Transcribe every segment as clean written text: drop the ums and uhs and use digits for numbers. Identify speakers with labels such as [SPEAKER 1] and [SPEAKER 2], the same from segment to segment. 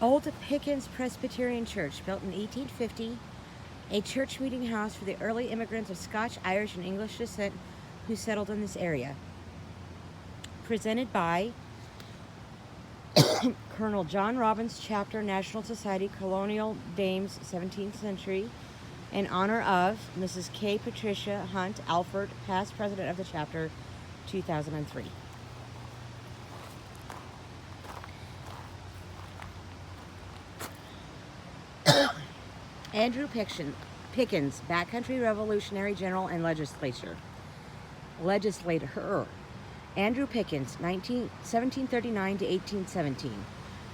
[SPEAKER 1] Old Pickens Presbyterian Church, built in 1850, a church meeting house for the early immigrants of Scotch, Irish, and English descent who settled in this area. Presented by Colonel John Robbins, Chapter, National Society, Colonial Dames, 17th Century, in honor of Mrs. K. Patricia Hunt Alford, past president of the chapter, 2003. Andrew Pickens, backcountry revolutionary general and legislator. Andrew Pickens, 1739 to 1817.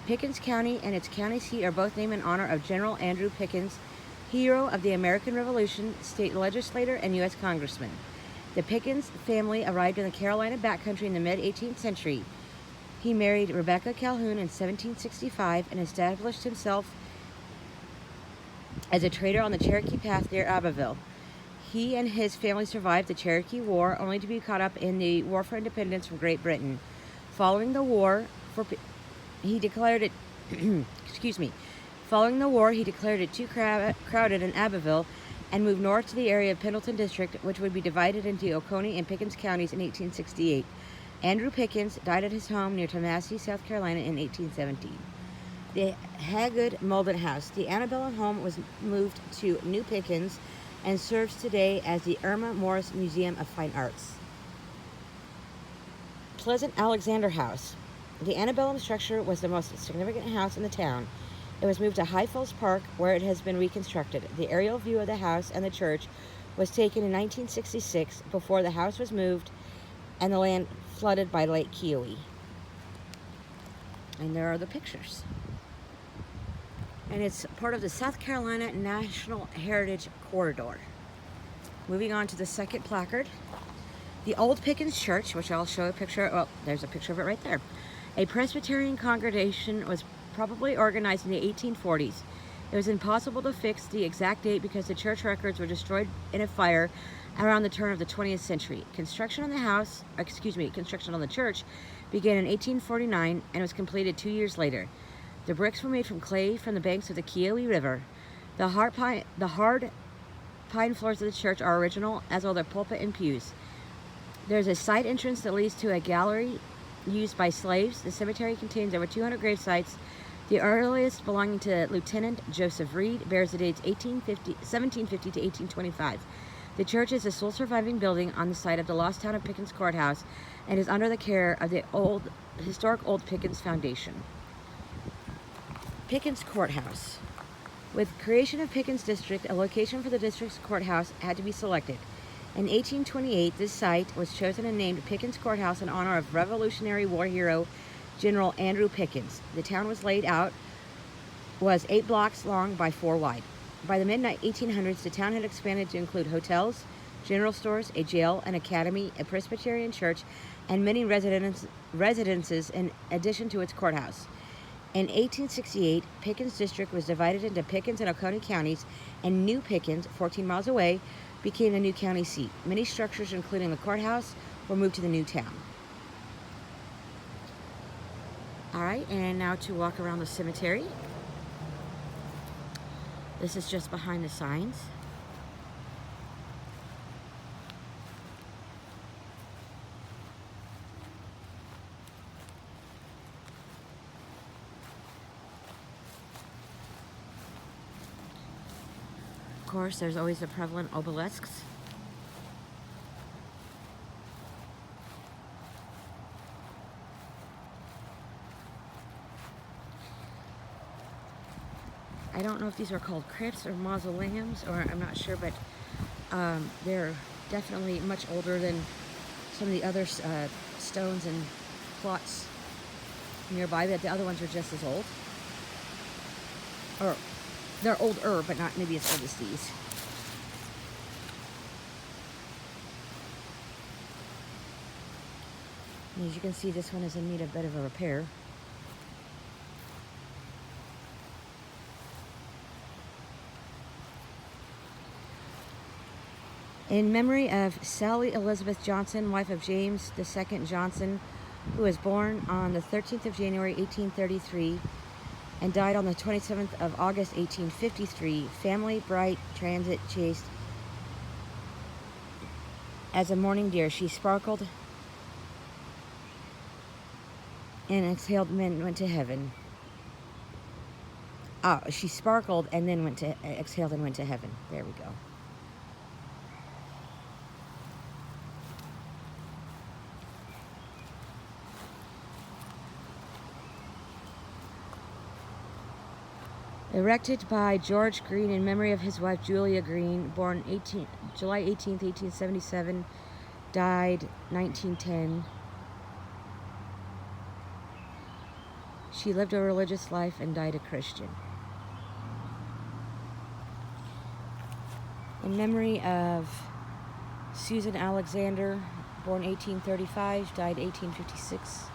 [SPEAKER 1] Pickens County and its county seat are both named in honor of General Andrew Pickens, hero of the American Revolution, state legislator, and U.S. congressman. The Pickens family arrived in the Carolina backcountry in the mid-18th century. He married Rebecca Calhoun in 1765 and established himself as a trader on the Cherokee Path near Abbeville. He and his family survived the Cherokee War, only to be caught up in the War for Independence from Great Britain. Following the war, he declared it too crowded in Abbeville and moved north to the area of Pendleton District, which would be divided into Oconee and Pickens counties in 1868. Andrew Pickens died at his home near Tallahassee, South Carolina in 1817. The Hagood Molded House. The antebellum home was moved to New Pickens and serves today as the Irma Morris Museum of Fine Arts. Pleasant Alexander House. The antebellum structure was the most significant house in the town. It was moved to High Falls Park, where it has been reconstructed. The aerial view of the house and the church was taken in 1966, before the house was moved and the land flooded by Lake Keowee. And there are the pictures. And it's part of the South Carolina National Heritage Corridor. Moving on to the second placard. The Old Pickens Church, which I'll show a picture of. Well, there's a picture of it right there. A Presbyterian congregation, was probably organized in the 1840s. It was impossible to fix the exact date because the church records were destroyed in a fire around the turn of the 20th century. Construction on the church began in 1849 and was completed 2 years later. The bricks were made from clay from the banks of the Keowee River. The hard pine floors of the church are original, as are the pulpit and pews. There's a side entrance that leads to a gallery used by slaves. The cemetery contains over 200 grave sites. The earliest, belonging to Lieutenant Joseph Reed, bears the dates 1750 to 1825. The church is the sole surviving building on the site of the lost town of Pickens Courthouse and is under the care of the historic Old Pickens Foundation. Pickens Courthouse. With creation of Pickens District, a location for the district's courthouse had to be selected. In 1828, this site was chosen and named Pickens Courthouse in honor of Revolutionary War hero General Andrew Pickens. The town was 8 blocks long by 4 wide. By the mid-1800s, the town had expanded to include hotels, general stores, a jail, an academy, a Presbyterian church, and many residences in addition to its courthouse. In 1868, Pickens District was divided into Pickens and Oconee counties, and New Pickens, 14 miles away, became the new county seat. Many structures, including the courthouse, were moved to the new town. All right, and now to walk around the cemetery. This is just behind the signs. Of course, there's always the prevalent obelisks. I don't know if these are called crypts or mausoleums, or I'm not sure, but they're definitely much older than some of the other stones and plots nearby, but the other ones are just as old. Or they're older, but not maybe as old as these. And as you can see, this one is in need of a bit of a repair. In memory of Sally Elizabeth Johnson, wife of James II Johnson, who was born on the 13th of January, 1833, and died on the 27th of August, 1853. Family, bright, transit, chased as a morning deer. She sparkled and exhaled, and went to heaven. Oh, she sparkled and then exhaled and went to heaven. There we go. Erected by George Green in memory of his wife Julia Green, born July 18th, 1877, died 1910. She lived a religious life and died a Christian. In memory of Susan Alexander, born 1835, died 1856.